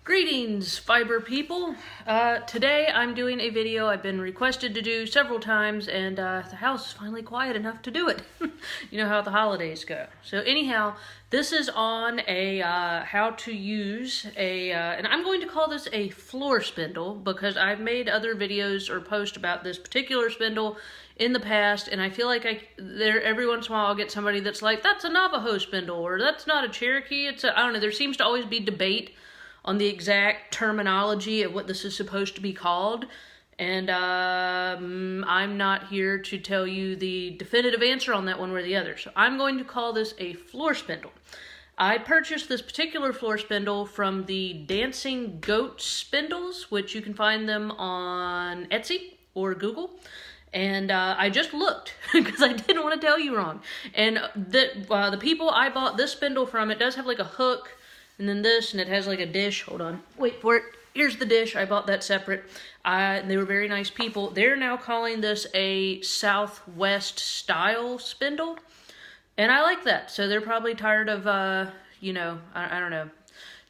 Greetings, fiber people. Today I'm doing a video I've been requested to do several times, and the house is finally quiet enough to do it. You know how the holidays go. So anyhow, this is on a how to use a, and I'm going to call this a floor spindle because I've made other videos or posts about this particular spindle in the past, and I feel like every once in a while I'll get somebody that's like, that's a Navajo spindle, or that's not a Cherokee, it's a, I don't know, there seems to always be debate on the exact terminology of what this is supposed to be called, and I'm not here to tell you the definitive answer on that one way or the other, so I'm going to call this a floor spindle. I purchased this particular floor spindle from the Dancing Goat Spindles, which you can find them on Etsy or Google. And I just looked because I didn't want to tell you wrong. And the people I bought this spindle from, it does have like a hook and then this, and it has like a dish. Hold on, wait for it. Here's the dish. I bought that separate. They were very nice people. They're now calling this a Southwest style spindle, and I like that. So they're probably tired of, you know, I don't know.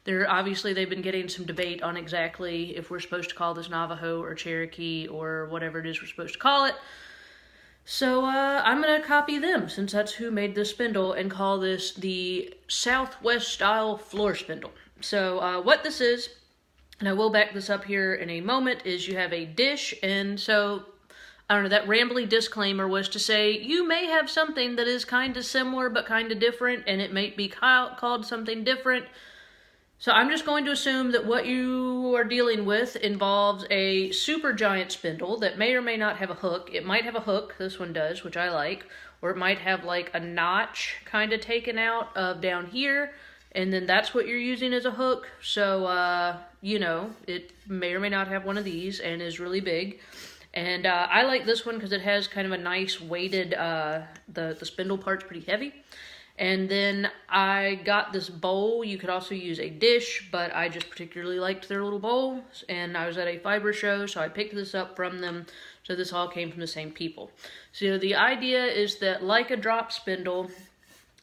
They've been getting some debate on exactly if we're supposed to call this Navajo or Cherokee or whatever it is we're supposed to call it. So I'm going to copy them, since that's who made this spindle, and call this the Southwest style floor spindle. So what this is, and I will back this up here in a moment, is you have a dish, and so, I don't know, that rambly disclaimer was to say you may have something that is kind of similar but kind of different, and it may be called something different. So I'm just going to assume that what you are dealing with involves a super giant spindle that may or may not have a hook. It might have a hook, this one does, which I like, or it might have like a notch kind of taken out of down here, and then that's what you're using as a hook. So, you know, it may or may not have one of these and is really big. And I like this one because it has kind of a nice weighted, the spindle part's pretty heavy. And then I got this bowl. You could also use a dish, but I just particularly liked their little bowls. And I was at a fiber show, so I picked this up from them. So this all came from the same people. So the idea is that, like a drop spindle,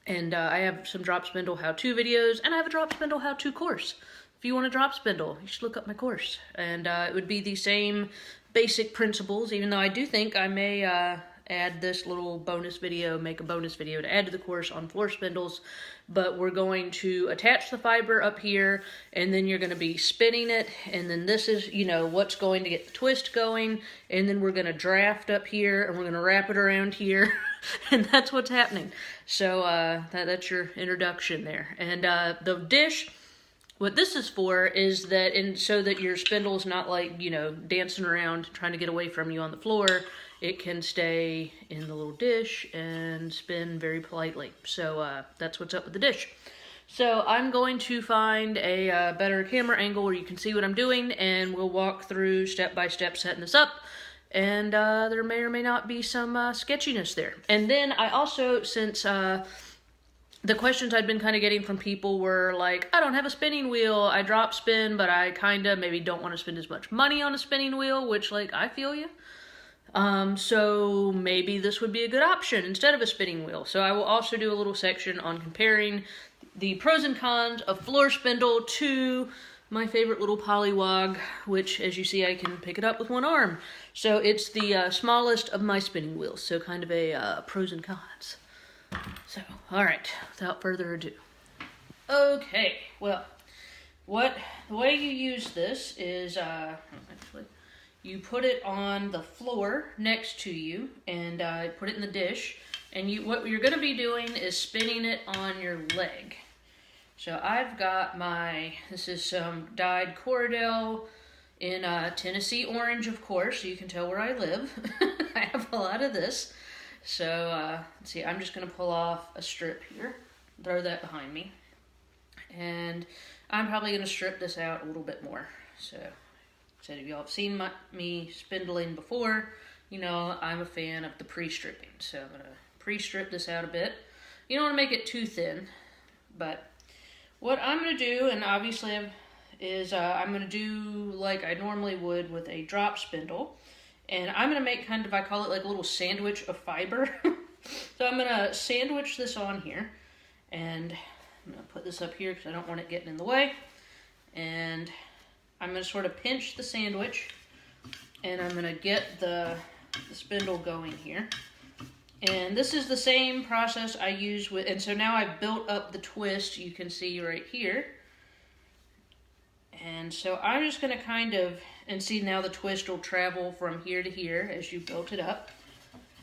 and I have some drop spindle how-to videos, and I have a drop spindle how-to course. If you want a drop spindle, you should look up my course. And it would be the same basic principles, even though I do think I may add this little bonus video, make a bonus video to add to the course on floor spindles. But we're going to attach the fiber up here, and then you're going to be spinning it, and then this is, you know, what's going to get the twist going, and then we're going to draft up here, and we're going to wrap it around here, and that's what's happening. So that's your introduction there. And the dish, what this is for is that, so that your spindle's not like, you know, dancing around trying to get away from you on the floor, it can stay in the little dish and spin very politely. So that's what's up with the dish. So I'm going to find a better camera angle where you can see what I'm doing, and we'll walk through step by step setting this up. And there may or may not be some sketchiness there. And then I also, since the questions I'd been kind of getting from people were like, I don't have a spinning wheel, I drop spin, but I kind of maybe don't want to spend as much money on a spinning wheel, which, like, I feel you. So maybe this would be a good option instead of a spinning wheel. So I will also do a little section on comparing the pros and cons of floor spindle to my favorite little Pollywog, which, as you see, I can pick it up with one arm. So it's the smallest of my spinning wheels, so kind of a pros and cons. So, alright, without further ado. Okay, well, the way you use this is, actually, you put it on the floor next to you, and put it in the dish, and what you're going to be doing is spinning it on your leg. So I've got this is some dyed Corridel in Tennessee orange, of course, so you can tell where I live. I have a lot of this. So, let's see, I'm just going to pull off a strip here, throw that behind me, and I'm probably going to strip this out a little bit more. So if y'all have seen me spindling before, you know I'm a fan of the pre-stripping. So I'm going to pre-strip this out a bit. You don't want to make it too thin, but what I'm going to do, and obviously I'm going to do like I normally would with a drop spindle. And I'm going to make kind of, I call it like a little sandwich of fiber. So I'm going to sandwich this on here. And I'm going to put this up here because I don't want it getting in the way. And I'm going to sort of pinch the sandwich, and I'm going to get the spindle going here. And this is the same process I use with, and so now I've built up the twist, you can see right here. And so I'm just going to kind of, and see now the twist will travel from here to here as you built it up.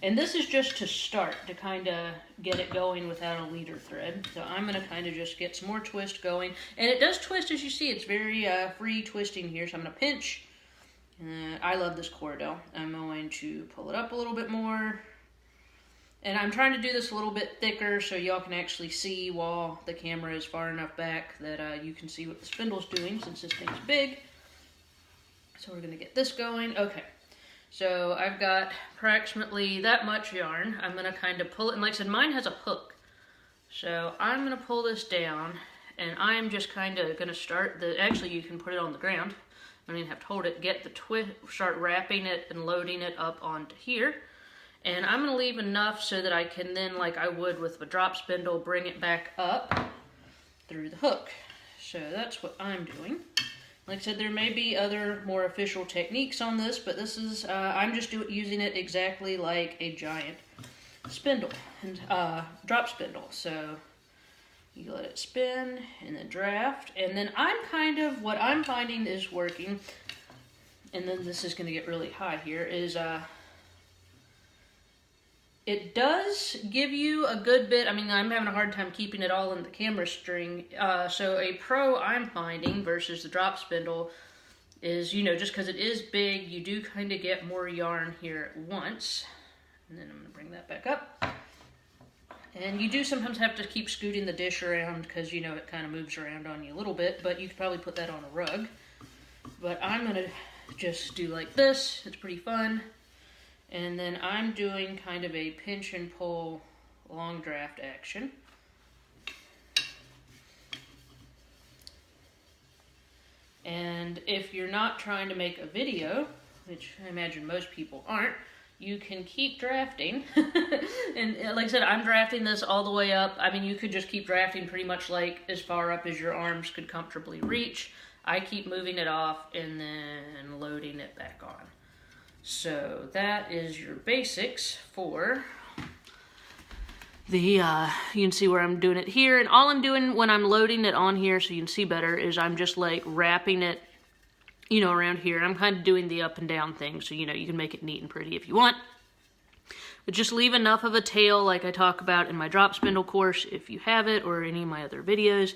And this is just to start, to kind of get it going without a leader thread. So I'm going to kind of just get some more twist going. And it does twist, as you see, it's very free twisting here. So I'm going to pinch. I love this cordel. I'm going to pull it up a little bit more. And I'm trying to do this a little bit thicker so y'all can actually see while the camera is far enough back that you can see what the spindle's doing since this thing's big. So we're going to get this going. Okay. So I've got approximately that much yarn. I'm going to kind of pull it, and like I said, mine has a hook. So I'm going to pull this down, and I'm just kind of going to start the, actually you can put it on the ground. I don't even have to hold it. Get the twist, start wrapping it and loading it up onto here. And I'm going to leave enough so that I can then, like I would with a drop spindle, bring it back up through the hook. So that's what I'm doing. Like I said, there may be other more official techniques on this, but this is, I'm just using it exactly like a giant spindle, and drop spindle. So you let it spin and then draft, and then I'm kind of, what I'm finding is working, and then this is going to get really high here, is it does give you a good bit. I mean, I'm having a hard time keeping it all in the camera string. So a pro I'm finding versus the drop spindle is, you know, just because it is big, you do kind of get more yarn here at once. And then I'm going to bring that back up. And you do sometimes have to keep scooting the dish around because, you know, it kind of moves around on you a little bit, but you could probably put that on a rug. But I'm going to just do like this. It's pretty fun. And then I'm doing kind of a pinch and pull long draft action. And if you're not trying to make a video, which I imagine most people aren't, you can keep drafting. And like I said, I'm drafting this all the way up. I mean, you could just keep drafting pretty much like as far up as your arms could comfortably reach. I keep moving it off and then loading it back on. So that is your basics for the, you can see where I'm doing it here. And all I'm doing when I'm loading it on here, so you can see better, is I'm just like wrapping it, you know, around here. I'm kind of doing the up and down thing, so, you know, you can make it neat and pretty if you want. But just leave enough of a tail like I talk about in my drop spindle course if you have it, or any of my other videos.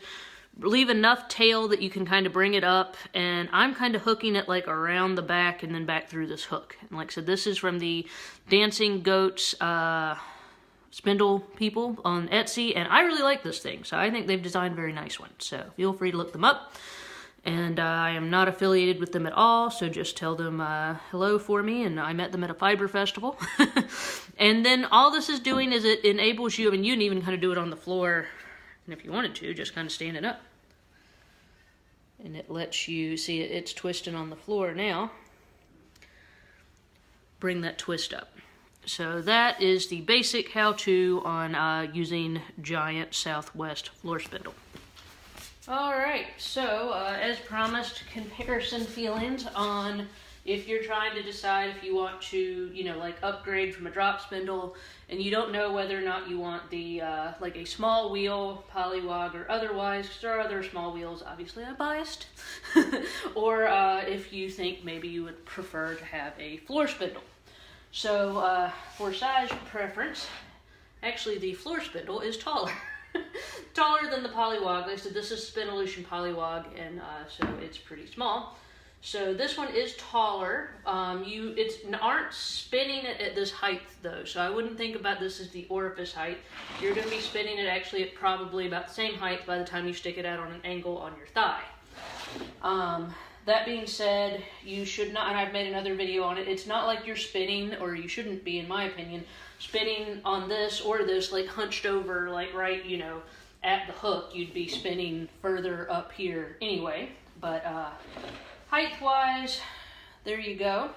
Leave enough tail that you can kind of bring it up, and I'm kind of hooking it like around the back and then back through this hook. And like I said, this is from the Dancing Goats spindle people on Etsy, and I really like this thing, so I think they've designed very nice ones. So feel free to look them up. And I am not affiliated with them at all, so just tell them hello for me, and I met them at a fiber festival. And then all this is doing is it enables you, I mean, you can even kind of do it on the floor, and if you wanted to, just kind of stand it up. And it lets you, see it's twisting on the floor now. Bring that twist up. So that is the basic how-to on using giant Southwest floor spindle. Alright, so as promised, comparison feelings on if you're trying to decide if you want to, you know, like upgrade from a drop spindle and you don't know whether or not you want the, like a small wheel, Pollywog or otherwise, because there are other small wheels, obviously I'm biased, or if you think maybe you would prefer to have a floor spindle. So for size preference, actually the floor spindle is taller. Taller than the Pollywog. Like I said, this is SpinOlution Pollywog, and so it's pretty small. So this one is taller. Aren't spinning it at this height though, so I wouldn't think about this as the orifice height. You're going to be spinning it actually at probably about the same height by the time you stick it out on an angle on your thigh. That being said, you should not, and I've made another video on it, it's not like you're spinning, or you shouldn't be in my opinion, spinning on this or this like hunched over, like right, you know, at the hook. You'd be spinning further up here anyway, but height-wise, there you go.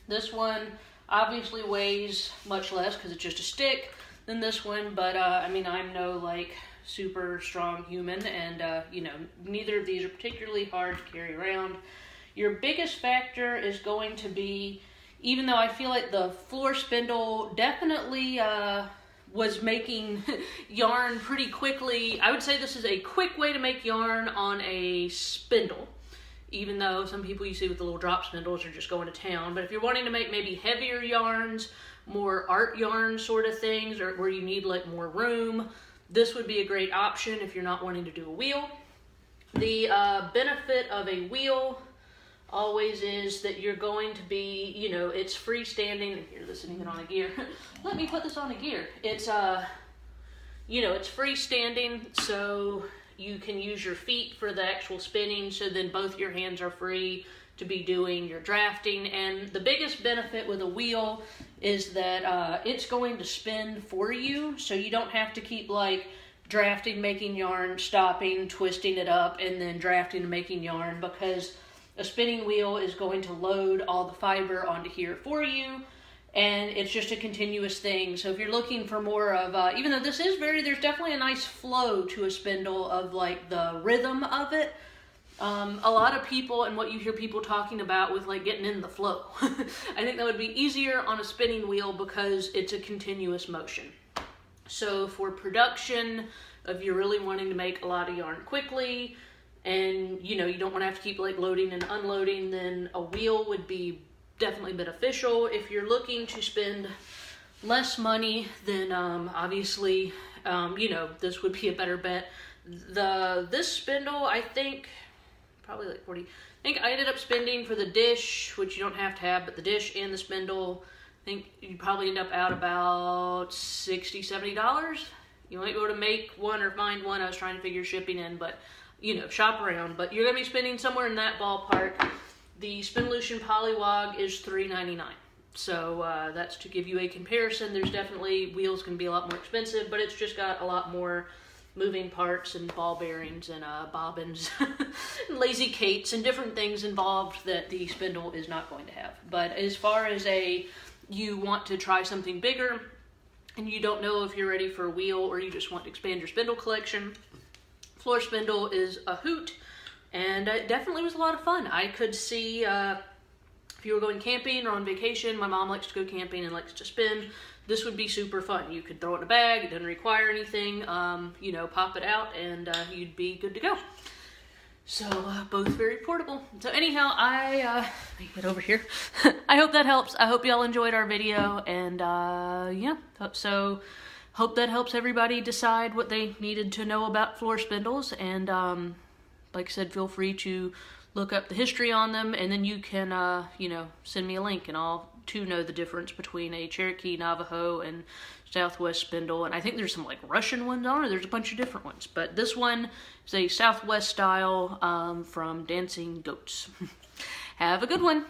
This one obviously weighs much less because it's just a stick than this one, but I mean, I'm no like super strong human, and you know, neither of these are particularly hard to carry around. Your biggest factor is going to be, even though I feel like the floor spindle definitely was making yarn pretty quickly, I would say this is a quick way to make yarn on a spindle. Even though some people you see with the little drop spindles are just going to town. But if you're wanting to make maybe heavier yarns, more art yarn sort of things, or where you need like more room, this would be a great option if you're not wanting to do a wheel. The benefit of a wheel always is that you're going to be, you know, it's freestanding. Here, this isn't even on a gear. Let me put this on a gear. It's, you know, it's freestanding, so you can use your feet for the actual spinning, so then both your hands are free to be doing your drafting. And the biggest benefit with a wheel is that it's going to spin for you, so you don't have to keep like drafting, making yarn, stopping, twisting it up, and then drafting and making yarn, because a spinning wheel is going to load all the fiber onto here for you, and it's just a continuous thing. So if you're looking for more of, even though this is there's definitely a nice flow to a spindle of like the rhythm of it. A lot of people, and what you hear people talking about with like getting in the flow, I think that would be easier on a spinning wheel because it's a continuous motion. So for production, if you're really wanting to make a lot of yarn quickly, and you know, you don't want to have to keep like loading and unloading, then a wheel would be definitely beneficial. If you're looking to spend less money, then obviously, you know, this would be a better bet. This spindle, I think, probably like 40. I think I ended up spending for the dish, which you don't have to have, but the dish and the spindle, I think you probably end up out about $60, $70. You might be able to make one or find one. I was trying to figure shipping in, but you know, shop around. But you're gonna be spending somewhere in that ballpark. The SpinOlution Pollywog is $3.99. So that's to give you a comparison. There's definitely, wheels can be a lot more expensive, but it's just got a lot more moving parts and ball bearings and bobbins and lazy Kates and different things involved that the spindle is not going to have. But as far as you want to try something bigger and you don't know if you're ready for a wheel, or you just want to expand your spindle collection, floor spindle is a hoot, and it definitely was a lot of fun. I could see if you were going camping or on vacation, my mom likes to go camping and likes to spin, this would be super fun. You could throw it in a bag, it doesn't require anything, you know, pop it out, and you'd be good to go. So both very portable. So anyhow, let me get over here. I hope that helps. I hope y'all enjoyed our video, and yeah, so hope that helps everybody decide what they needed to know about floor spindles. And like I said, feel free to look up the history on them, and then you can you know, send me a link, and I'll know the difference between a Cherokee, Navajo, and Southwest spindle. And I think there's some like Russian ones on it. There's a bunch of different ones, but this one is a Southwest style from Dancing Goats. Have a good one.